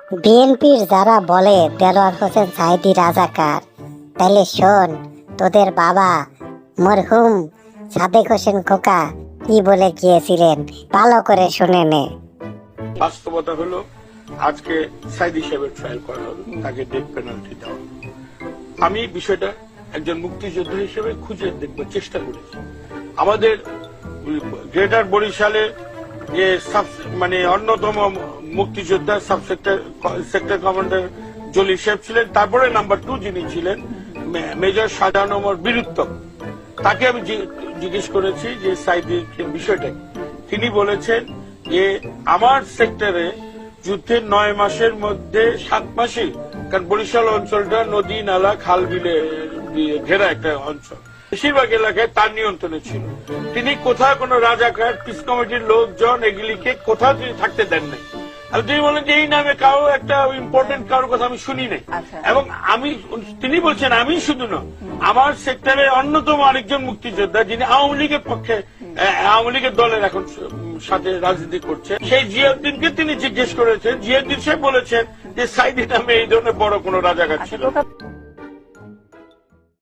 বিএনপির যারা বলে দেলোয়ার হোসেন সাঈদী রাজাকার, তাইলে শোন তোদের বাবা মরহুম সাদেক হোসেন খোকা কি বলে গিয়েছিলেন, ভালো করে শুনে নে। বাস্তবতা হলো আজকে সাঈদী সাহেবের ট্রায়াল করা হলো, তাকে ডেথ পেনাল্টি দেওয়া। আমি বিষয়টা একজন মুক্তিযোদ্ধা হিসেবে খুঁজে দেখবার চেষ্টা করেছি। আমাদের গ্রেটার বরিশালে যে অন্যতম মুক্তিযোদ্ধা সেক্টর কমান্ডার জলিল সাহেব ছিলেন, তারপরে নাম্বার 2 যিনি ছিলেন মেজর শাহজাহান ওমর বীরুত্তম, তাকে আমি জিজ্ঞেস করেছি যে সাঈদীর বিষয়টা। তিনি বলেছেন যে আমার সেক্টরে যুদ্ধের 9 মাসের মধ্যে 7 মাসেই, কারণ বরিশাল অঞ্চলটা নদী নালা খাল বিলে ঘেরা একটা অঞ্চল, বেশিরভাগ এলাকায় তার নিয়ন্ত্রণে ছিল। তিনি কোথাও কোনো রাজাকার পিস কমিটির লোকজন এগুলিকে কোথাও তিনি থাকতে দেন নাই। আর তিনি বলেন যে এই নামে কারো একটা ইম্পর্টেন্ট কারোর কথা আমি শুনি নাই। এবং তিনি বলছেন আমি শুধু না, আমার সেক্টরে অন্যতম আরেকজন মুক্তিযোদ্ধা যিনি আওয়ামী লীগের পক্ষে, আওয়ামী লীগের দলের এখন সাথে রাজনীতি করছে, সেই জিয়াউদ্দিনকে তিনি জিজ্ঞেস করেছেন। জিয়াউদ্দিন সাহেব বলেছেন যে সাঈদী নামে এই ধরনের বড় কোন রাজাকার ছিল।